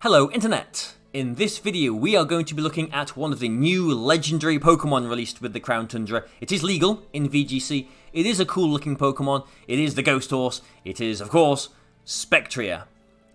Hello Internet! In this video we are going to be looking at one of the new legendary Pokemon released with the Crown Tundra. It is legal in VGC, it is a cool looking Pokemon, it is the Ghost Horse, it is of course Spectrier.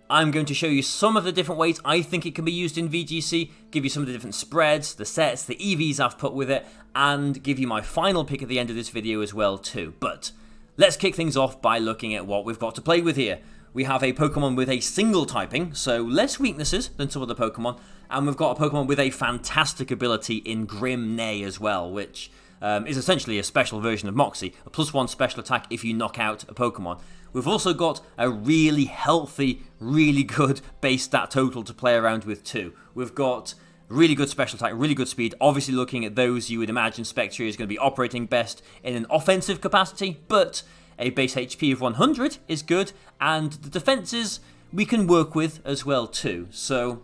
I'm going to show you some of the different ways I think it can be used in VGC, give you some of the different spreads, the sets, the EVs I've put with it, and give you my final pick at the end of this video as well too. But let's kick things off by looking at what we've got to play with here. We have a Pokemon with a single typing, so less weaknesses than some other Pokemon, and we've got a Pokemon with a fantastic ability in Grim Neigh as well, which is essentially a special version of Moxie, a +1 special attack if you knock out a Pokemon. We've also got a really healthy, really good base stat total to play around with too. We've got really good special attack, really good speed. Obviously looking at those, you would imagine Spectrier is going to be operating best in an offensive capacity, but a base HP of 100 is good, and the defenses we can work with as well too. So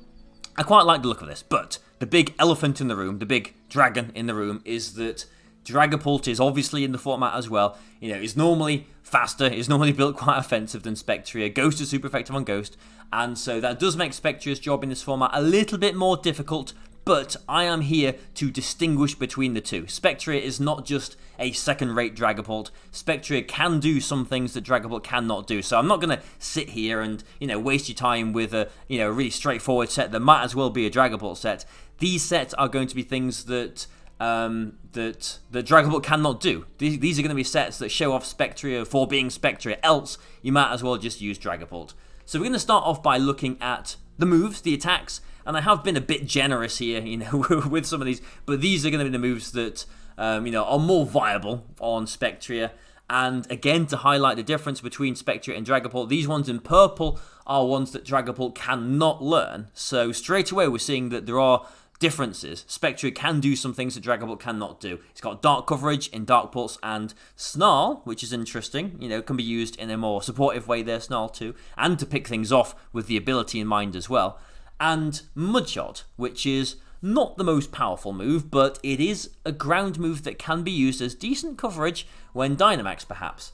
I quite like the look of this, but the big elephant in the room, the big dragon in the room, is that Dragapult is obviously in the format as well. You know, is normally faster, is normally built quite offensive than Spectrier. Ghost is super effective on Ghost, and so that does make Spectrier's job in this format a little bit more difficult, but I am here to distinguish between the two. Spectrier is not just a second-rate Dragapult. Spectrier can do some things that Dragapult cannot do, so I'm not going to sit here and, waste your time with a, really straightforward set that might as well be a Dragapult set. These sets are going to be things that that Dragapult cannot do. These are going to be sets that show off Spectrier for being Spectrier, else you might as well just use Dragapult. So we're going to start off by looking at the moves, the attacks, and I have been a bit generous here, with some of these, but these are going to be the moves that, are more viable on Spectrier. And again, to highlight the difference between Spectrier and Dragapult, these ones in purple are ones that Dragapult cannot learn. So straight away we're seeing that there are differences. Spectrier can do some things that Dragapult cannot do. It's got dark coverage in Dark Pulse, and Snarl, which is interesting, can be used in a more supportive way there, Snarl too, and to pick things off with the ability in mind as well. And Mudshot, which is not the most powerful move, but it is a ground move that can be used as decent coverage when Dynamax perhaps.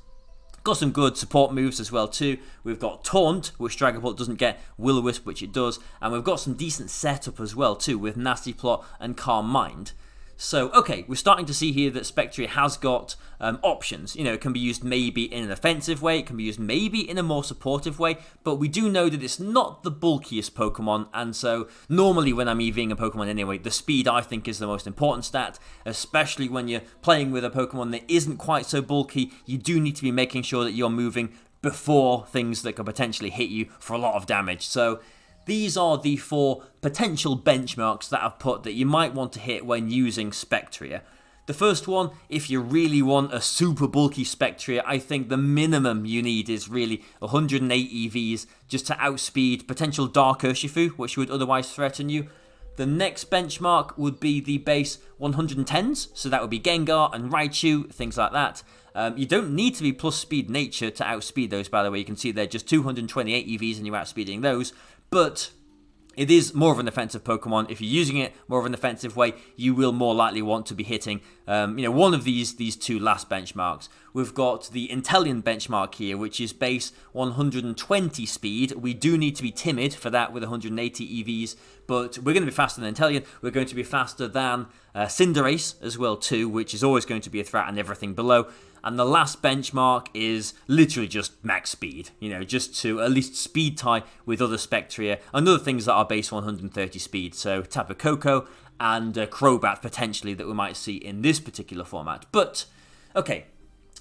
Got some good support moves as well too. We've got Taunt, which Dragapult doesn't get, Will-O-Wisp, which it does, and we've got some decent setup as well too with Nasty Plot and Calm Mind. So, okay, we're starting to see here that Spectrier has got options. It can be used maybe in an offensive way, it can be used maybe in a more supportive way, but we do know that it's not the bulkiest Pokemon, and so normally when I'm EVing a Pokemon anyway, the speed I think is the most important stat, especially when you're playing with a Pokemon that isn't quite so bulky. You do need to be making sure that you're moving before things that could potentially hit you for a lot of damage. So these are the 4 potential benchmarks that I've put that you might want to hit when using Spectrier. The first one, if you really want a super bulky Spectrier, I think the minimum you need is really 108 EVs just to outspeed potential Dark Urshifu, which would otherwise threaten you. The next benchmark would be the base 110s, so that would be Gengar and Raichu, things like that. You don't need to be plus speed nature to outspeed those, by the way. You can see they're just 228 EVs and you're outspeeding those. But it is more of an offensive Pokemon. If you're using it more of an offensive way, you will more likely want to be hitting, one of these 2 last benchmarks. We've got the Inteleon benchmark here, which is base 120 speed. We do need to be timid for that with 180 EVs, but we're going to be faster than Inteleon. We're going to be faster than Cinderace as well too, which is always going to be a threat and everything below. And the last benchmark is literally just max speed, just to at least speed tie with other Spectrier and other things that are base 130 speed. So Tapu Koko and Crobat potentially that we might see in this particular format. But, okay,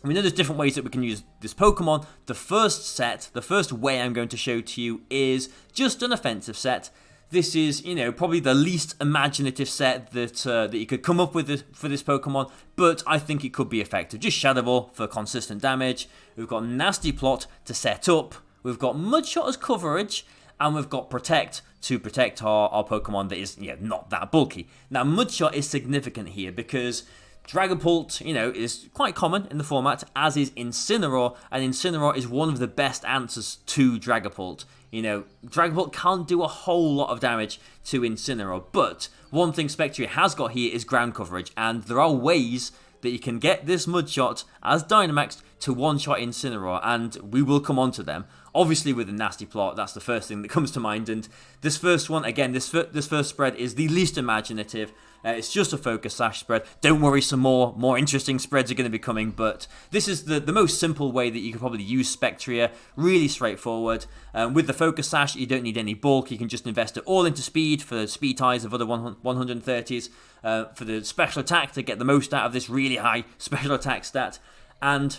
we know there's different ways that we can use this Pokemon. The first way I'm going to show to you is just an offensive set. This is, probably the least imaginative set that you could come up with for this Pokemon, but I think it could be effective. Just Shadow Ball for consistent damage. We've got Nasty Plot to set up. We've got Mudshot as coverage, and we've got Protect to protect our Pokemon that is, not that bulky. Now, Mudshot is significant here because Dragapult, is quite common in the format, as is Incineroar, and Incineroar is one of the best answers to Dragapult. Dragapult can't do a whole lot of damage to Incineroar, but one thing Spectrier has got here is ground coverage, and there are ways that you can get this Mudshot as Dynamax to one-shot Incineroar, and we will come on to them. Obviously, with the Nasty Plot, that's the first thing that comes to mind. And this first one, again, this first spread is the least imaginative. It's just a Focus Sash spread. Don't worry, some more interesting spreads are going to be coming, but this is the most simple way that you could probably use Spectrier. Really straightforward. With the Focus Sash, you don't need any bulk. You can just invest it all into speed for speed ties of other 130s, for the special attack to get the most out of this really high special attack stat. And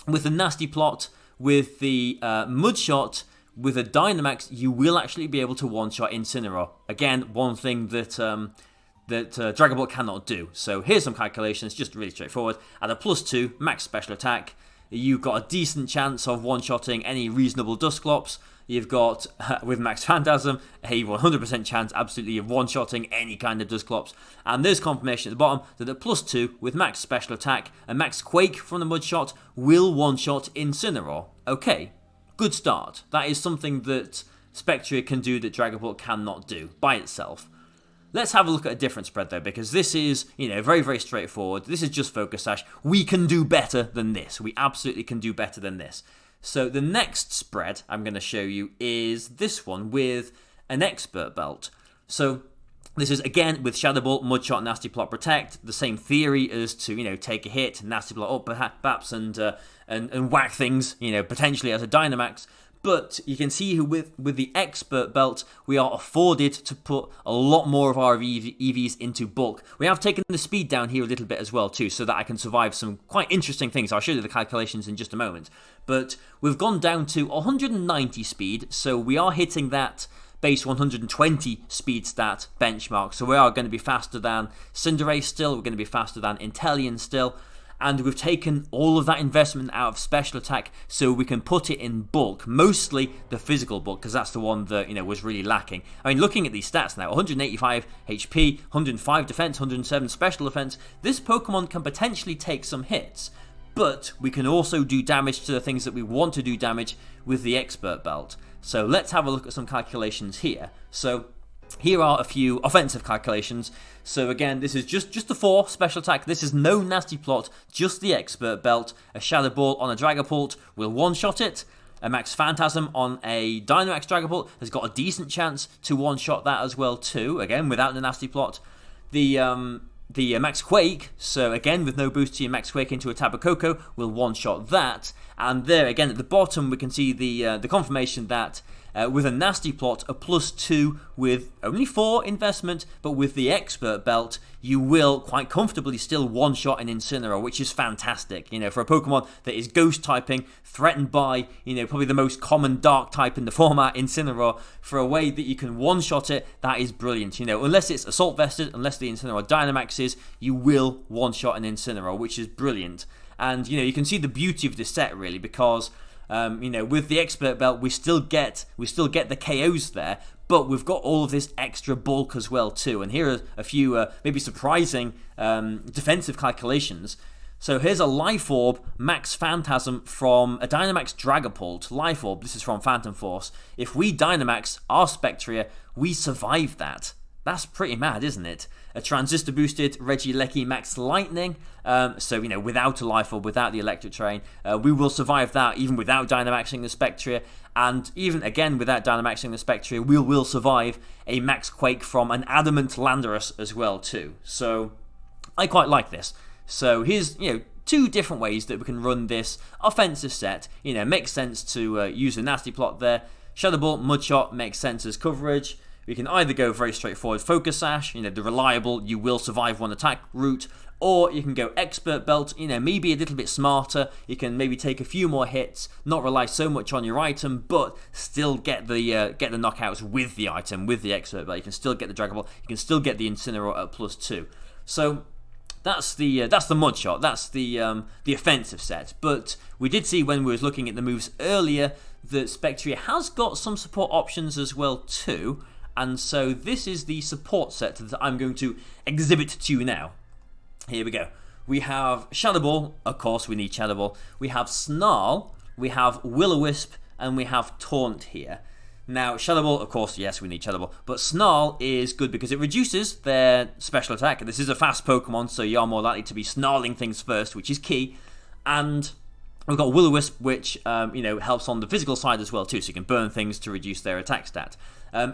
with the Nasty Plot, with the Mudshot, with a Dynamax, you will actually be able to one-shot Incineroar. Again, one thing that Dragon Ball cannot do. So here's some calculations, just really straightforward. At a +2 max special attack, you've got a decent chance of one-shotting any reasonable Dusclops. You've got, with Max Phantasm, a 100% chance absolutely of one-shotting any kind of Dusclops. And there's confirmation at the bottom that at +2 with max special attack, a Max Quake from the Mudshot will one-shot Incineroar. Okay, good start. That is something that Spectrier can do that Dragon Ball cannot do by itself. Let's have a look at a different spread though, because this is, very, very straightforward. This is just Focus Sash. We can do better than this. We absolutely can do better than this. So the next spread I'm going to show you is this one with an Expert Belt. So this is, again, with Shadow Ball, Mudshot, Nasty Plot, Protect. The same theory as to, take a hit, Nasty Plot up perhaps, and whack things, potentially as a Dynamax. But you can see with the Expert Belt, we are afforded to put a lot more of our EVs into bulk. We have taken the speed down here a little bit as well too, so that I can survive some quite interesting things. I'll show you the calculations in just a moment. But we've gone down to 190 speed, so we are hitting that base 120 speed stat benchmark. So we are going to be faster than Cinderace still, we're going to be faster than Inteleon still. And we've taken all of that investment out of special attack so we can put it in bulk, mostly the physical bulk, because that's the one that was really lacking. I mean, looking at these stats now, 185 HP, 105 defense, 107 special defense, this Pokemon can potentially take some hits, but we can also do damage to the things that we want to do damage with the Expert Belt. So let's have a look at some calculations here. So here are a few offensive calculations. So again, this is just the 4 special attack. This is no Nasty Plot, just the Expert Belt. A Shadow Ball on a Dragapult will one-shot it. A Max Phantasm on a Dynamax Dragapult has got a decent chance to one-shot that as well too. Again, without the Nasty Plot. The Max Quake, so again with no boost to your Max Quake into a Tabacoco, will one-shot that. And there again at the bottom we can see the confirmation that with a Nasty Plot, a +2 with only 4 investment, but with the Expert Belt, you will quite comfortably still one-shot an Incineroar, which is fantastic. For a Pokemon that is Ghost typing, threatened by, probably the most common Dark type in the format, Incineroar, for a way that you can one-shot it, that is brilliant. Unless it's Assault Vested, unless the Incineroar Dynamax is, you will one-shot an Incineroar, which is brilliant. And, you can see the beauty of this set, really, because with the Expert Belt, we still get the KOs there, but we've got all of this extra bulk as well too. And here are a few maybe surprising defensive calculations. So here's a Life Orb Max Phantasm from a Dynamax Dragapult. Life Orb, this is from Phantom Force. If we Dynamax our Spectrier, we survive that. That's pretty mad, isn't it? A Transistor boosted Regieleki Max Lightning. So, without a Life Orb, without the Electric Terrain, we will survive that even without Dynamaxing the Spectrier. And even again, without Dynamaxing the Spectrier, we will survive a Max Quake from an Adamant Landorus as well, too. So, I quite like this. So, here's, 2 different ways that we can run this offensive set. Makes sense to use a Nasty Plot there. Shadow Ball, Mudshot makes sense as coverage. We can either go very straightforward Focus Sash, the reliable, you will survive one attack route, or you can go Expert Belt, maybe a little bit smarter. You can maybe take a few more hits, not rely so much on your item, but still get the knockouts with the item, with the Expert Belt. You can still get the Dragon Ball, you can still get the Incineroar at +2. So that's the Mudshot, that's the offensive set. But we did see when we was looking at the moves earlier that Spectrier has got some support options as well too. And so this is the support set that I'm going to exhibit to you now. Here we go. We have Shadow Ball, of course we need Shadow Ball. We have Snarl, we have Will-O-Wisp, and we have Taunt here. Now, Shadow Ball, of course, yes, we need Shadow Ball, but Snarl is good because it reduces their special attack. This is a fast Pokemon, so you are more likely to be snarling things first, which is key. And We've got Will-O-Wisp, which helps on the physical side as well too, so you can burn things to reduce their attack stat.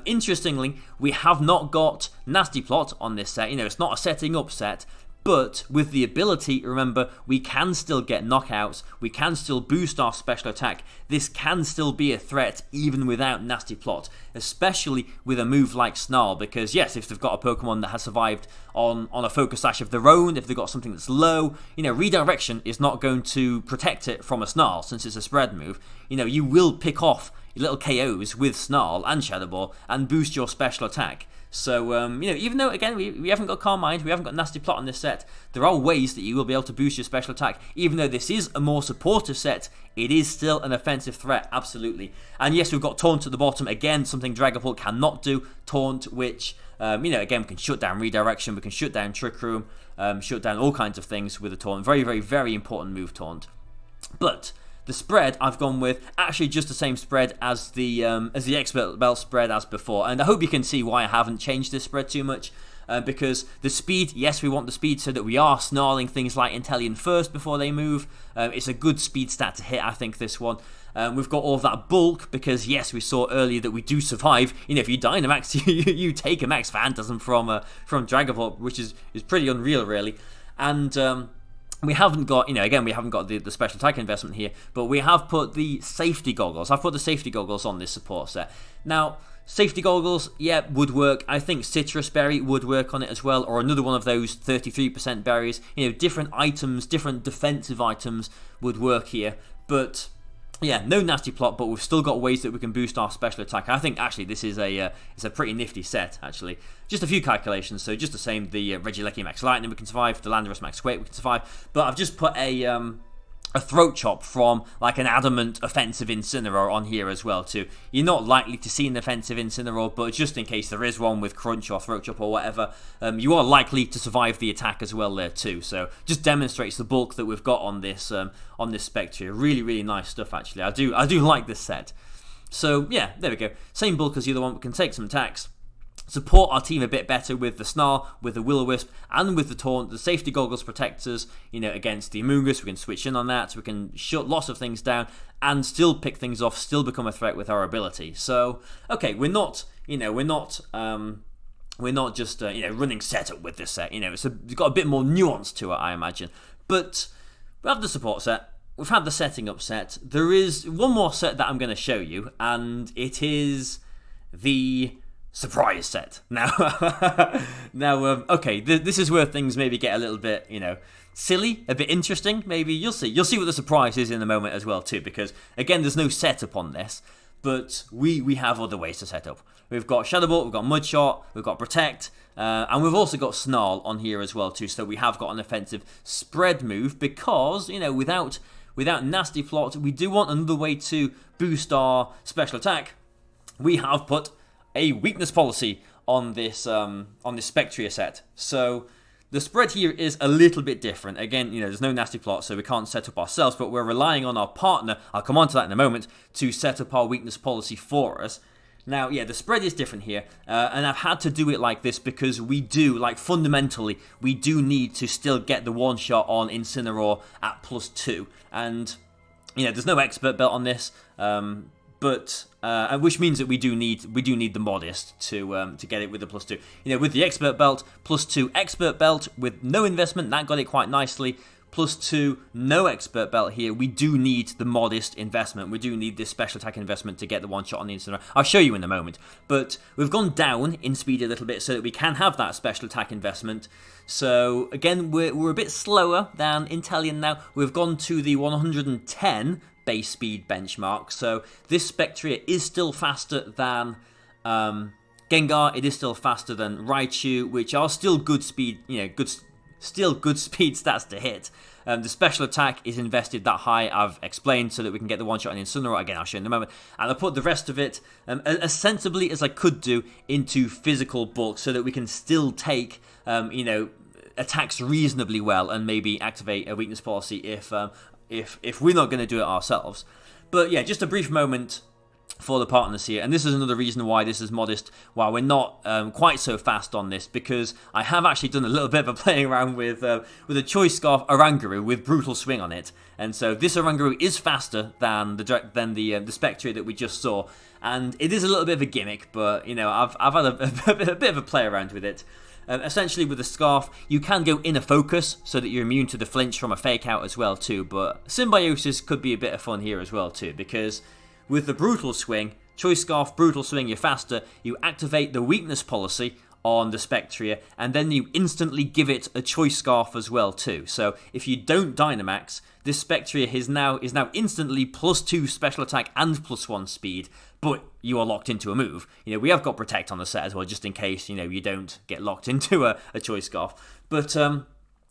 Interestingly, we have not got Nasty Plot on this set. It's not a setting up set, but with the ability, remember, we can still get knockouts, we can still boost our special attack. This can still be a threat even without Nasty Plot, especially with a move like Snarl, because yes, if they've got a Pokemon that has survived on a Focus Sash of their own, if they've got something that's low, Redirection is not going to protect it from a Snarl since it's a spread move. You will pick off your little KOs with Snarl and Shadow Ball and boost your special attack. So, even though, again, we haven't got Calm Mind, we haven't got Nasty Plot on this set, there are ways that you will be able to boost your special attack. Even though this is a more supportive set, it is still an offensive threat, absolutely. And yes, we've got Taunt at the bottom, again, something Dragapult cannot do. Taunt, which, again, we can shut down Redirection, we can shut down Trick Room, shut down all kinds of things with a Taunt. Very, very, very important move, Taunt. But the spread I've gone with actually just the same spread as the Expert Belt spread as before, and I hope you can see why I haven't changed this spread too much. Because the speed, yes, we want the speed so that we are snarling things like Inteleon first before they move. It's a good speed stat to hit, I think, this one. We've got all of that bulk because, yes, we saw earlier that we do survive. If you Dynamax, you take a Max Phantasm from Dragapult, which is pretty unreal, really. And we haven't got, again, we haven't got the special attack investment here, but we have put the safety goggles. I've put the safety goggles on this support set. Now, safety goggles, yeah, would work. I think Citrus Berry would work on it as well, or another one of those 33% berries. Different items, different defensive items would work here, but yeah, no Nasty Plot, but we've still got ways that we can boost our special attack. I think actually this is it's a pretty nifty set, actually. Just a few calculations, so just the same, the Regieleki Max Lightning we can survive, the Landorus Max Quake we can survive, but I've just put a Throat Chop from like an Adamant offensive Incineroar on here as well too. You're not likely to see an offensive Incineroar, but just in case there is one with Crunch or Throat Chop or whatever, you are likely to survive the attack as well there too. So just demonstrates the bulk that we've got on this Spectrier. Really, really nice stuff actually. I do like this set. So yeah, there we go. Same bulk as the other one. We can take some attacks, support our team a bit better with the Snarl, with the Will-O-Wisp, and with the Taunt. The safety goggles protect us, against the Amoonguss. We can switch in on that, so we can shut lots of things down and still pick things off, still become a threat with our ability. So, okay, we're not just running setup with this set. It's got a bit more nuance to it, I imagine. But we have the support set. We've had the setting up set. There is one more set that I'm going to show you, and it is the surprise set. Now, okay, this is where things maybe get a little bit, silly, a bit interesting. Maybe you'll see what the surprise is in a moment as well too. Because again, there's no setup on this, but we have other ways to set up. We've got Shadow Ball, we've got Mudshot, we've got Protect, and we've also got Snarl on here as well too. So we have got an offensive spread move because without Nasty Plot, we do want another way to boost our special attack. We have put a weakness policy on this Spectrier set. So the spread here is a little bit different. Again, there's no Nasty Plot, so we can't set up ourselves, but we're relying on our partner, I'll come on to that in a moment, to set up our weakness policy for us. Now, yeah, the spread is different here, and I've had to do it like this because we do, fundamentally, we do need to still get the one-shot on Incineroar at +2. And, there's no Expert Belt on this, but which means that we do need the Modest to get it with the +2. With the Expert Belt, +2 Expert Belt with no investment, that got it quite nicely. +2 no Expert Belt here. We do need the Modest investment. We do need this special attack investment to get the one shot on the Incineroar. I'll show you in a moment. But we've gone down in speed a little bit so that we can have that special attack investment. So again, we're a bit slower than Inteleon now. We've gone to the 110 base speed benchmark, so this Spectrier is still faster than Gengar. It is still faster than Raichu, which are still good speed, still good speed stats to hit. The special attack is invested that high, I've explained, so that we can get the one shot on Incineroar. Again, I'll show you in a moment. And I put the rest of it as sensibly as I could do into physical bulk, so that we can still take attacks reasonably well and maybe activate a weakness policy if we're not going to do it ourselves. But yeah, just a brief moment for the partners here, and this is another reason why this is modest, why we're not quite so fast on this, because I have actually done a little bit of a playing around with a Choice Scarf Oranguru with Brutal Swing on it, and so this Oranguru is faster than the Spectrier that we just saw, and it is a little bit of a gimmick, but you know, I've had a bit of a play around with it. Essentially, with the Scarf, you can go inner focus so that you're immune to the flinch from a fake out as well too, but Symbiosis could be a bit of fun here as well too, because with the Brutal Swing, Choice Scarf, Brutal Swing, you're faster, you activate the weakness policy on the Spectrier, and then you instantly give it a Choice Scarf as well too. So if you don't Dynamax, this Spectrier is now instantly +2 special attack and +1 speed, but you are locked into a move. You know, we have got Protect on the set as well, just in case, you know, you don't get locked into a Choice Scarf. But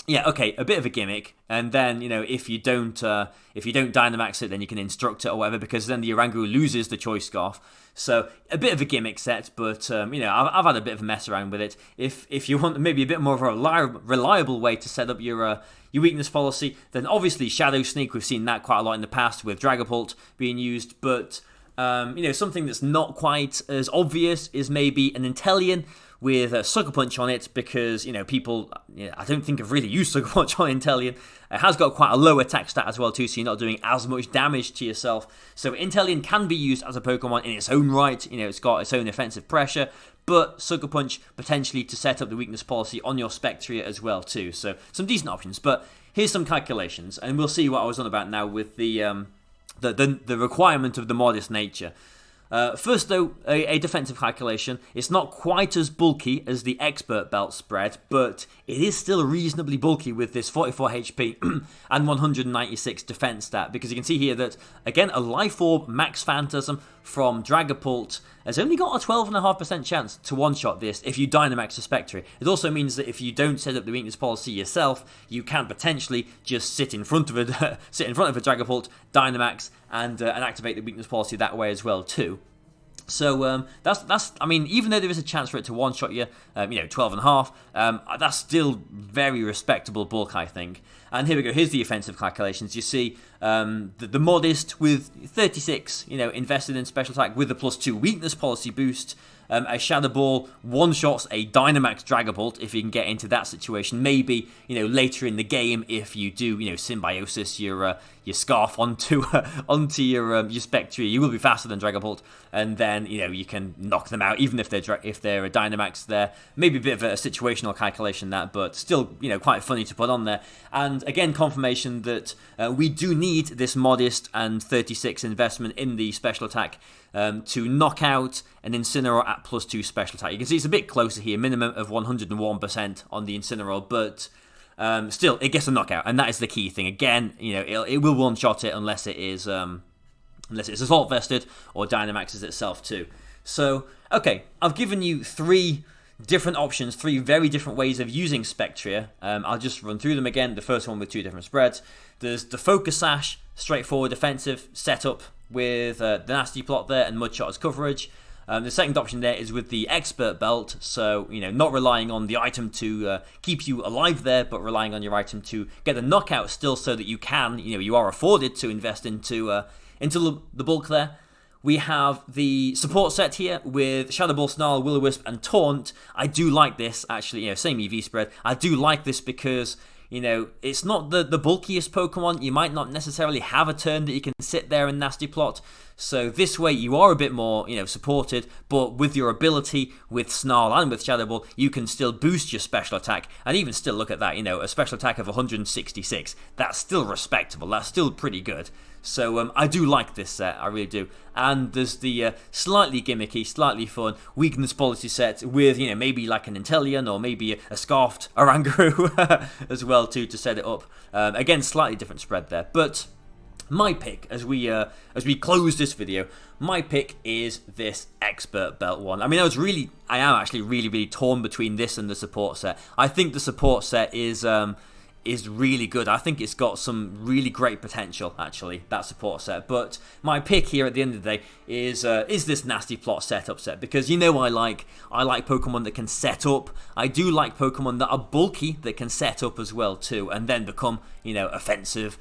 yeah, okay, a bit of a gimmick, and then, you know, if you don't Dynamax it, then you can Instruct it or whatever, because then the Oranguru loses the Choice Scarf. So a bit of a gimmick set, but you know, I've had a bit of a mess around with it. If you want maybe a bit more of a reliable way to set up your weakness policy, then obviously Shadow Sneak. We've seen that quite a lot in the past with Dragapult being used, but you know, something that's not quite as obvious is maybe an Inteleon with a Sucker Punch on it, because, you know, people, I don't think have really used Sucker Punch on Inteleon. It has got quite a low attack stat as well too, so you're not doing as much damage to yourself. So Inteleon can be used as a Pokemon in its own right, you know, it's got its own offensive pressure, but Sucker Punch potentially to set up the weakness policy on your Spectrier as well too. So some decent options, but here's some calculations, and we'll see what I was on about now with the requirement of the modest nature. First though, a defensive calculation. It's not quite as bulky as the Expert Belt spread, but it is still reasonably bulky with this 44 HP and 196 defense stat, because you can see here that, again, a Life Orb Max Phantasm from Dragapult has only got a 12.5% chance to one-shot this if you Dynamax a Spectre. It also means that if you don't set up the weakness policy yourself, you can potentially just sit in front of a Dragapult, Dynamax, and activate the weakness policy that way as well too. So that's I mean, even though there is a chance for it to one-shot you, you know, 12.5, that's still very respectable bulk, I think. And here we go, here's the offensive calculations. You see the modest with 36, you know, invested in special attack with the +2 weakness policy boost. A Shadow Ball one-shots a Dynamax Dragapult if you can get into that situation. Maybe, you know, later in the game, if you do, you know, Symbiosis your Scarf onto your Spectrier, you will be faster than Dragapult, and then, you know, you can knock them out even if they're a Dynamax there. Maybe a bit of a situational calculation that, but still, you know, quite funny to put on there. And again, confirmation that we do need this modest and 36 investment in the special attack to knock out an Incineroar at +2 special attack. You can see it's a bit closer here, minimum of 101% on the Incineroar, but still, it gets a knockout, and that is the key thing. Again, you know, it will one-shot it unless it's Assault Vested or Dynamaxes itself too. So, okay, I've given you 3 different options, 3 very different ways of using Spectrier. I'll just run through them again. The first one with 2 different spreads. There's the Focus Sash, straightforward defensive setup with the Nasty Plot there and Mudshot as coverage. The second option there is with the Expert Belt, so, you know, not relying on the item to keep you alive there, but relying on your item to get a knockout still, so that you can, you know, you are afforded to invest into the bulk there. We have the support set here with Shadow Ball, Snarl, Will-O-Wisp, and Taunt. I do like this, actually, you know, same EV spread. I do like this because, you know, it's not the bulkiest Pokemon. You might not necessarily have a turn that you can sit there and Nasty Plot. So this way you are a bit more, you know, supported, but with your ability with Snarl and with Shadow Ball, you can still boost your special attack, and even still look at that, you know, a special attack of 166. That's still respectable. That's still pretty good. So I do like this set, I really do. And there's the slightly gimmicky, slightly fun weakness policy set with, you know, maybe like an Inteleon or maybe a Scarfed Oranguru as well too to set it up. Again, slightly different spread there, but my pick as we close this video, my pick is this Expert Belt one. I mean, I am actually really torn between this and the support set. I think the support set is is really good. I think it's got some really great potential, actually, that support set. But my pick here at the end of the day is this Nasty Plot setup set, because you know I like Pokemon that can set up. I do like Pokemon that are bulky, that can set up as well too, and then become, you know, oppressive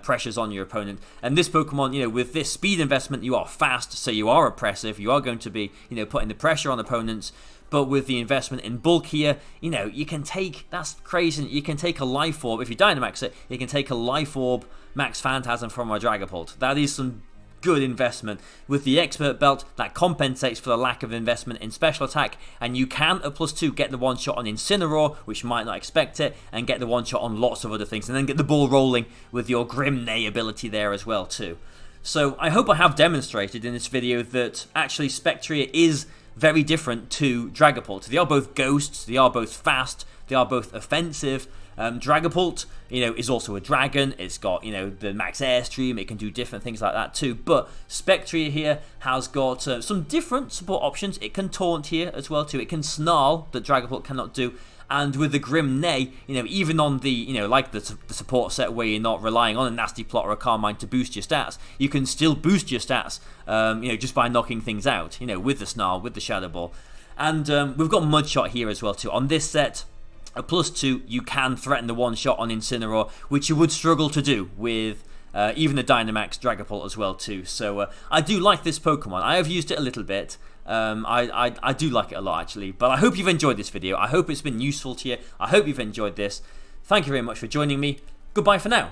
pressures on your opponent. And this Pokemon, you know, with this speed investment, you are fast, so you are oppressive. You are going to be, you know, putting the pressure on opponents. But with the investment in bulk here, you know, you can take, that's crazy, you can take a Life Orb. If you Dynamax it, you can take a Life Orb Max Phantasm from a Dragapult. That is some good investment. With the Expert Belt, that compensates for the lack of investment in special attack, and you can, at +2, get the one-shot on Incineroar, which you might not expect it, and get the one-shot on lots of other things, and then get the ball rolling with your Grim Neigh ability there as well too. So I hope I have demonstrated in this video that actually Spectrier is very different to Dragapult. They are both ghosts, they are both fast, they are both offensive. Dragapult, you know, is also a dragon. It's got, you know, the max airstream. It can do different things like that too. But Spectrier here has got some different support options. It can taunt here as well too. It can snarl that Dragapult cannot do. And with the Grim Neigh, you know, even on the, you know, like the support set where you're not relying on a Nasty Plot or a Carmine to boost your stats, you can still boost your stats, you know, just by knocking things out, you know, with the Snarl, with the Shadow Ball. And we've got Mudshot here as well too. On this set, a +2, you can threaten the one-shot on Incineroar, which you would struggle to do with even the Dynamax Dragapult as well too. So I do like this Pokemon. I have used it a little bit. I do like it a lot actually, but I hope you've enjoyed this video. I hope it's been useful to you. I hope you've enjoyed this. Thank you very much for joining me. Goodbye for now.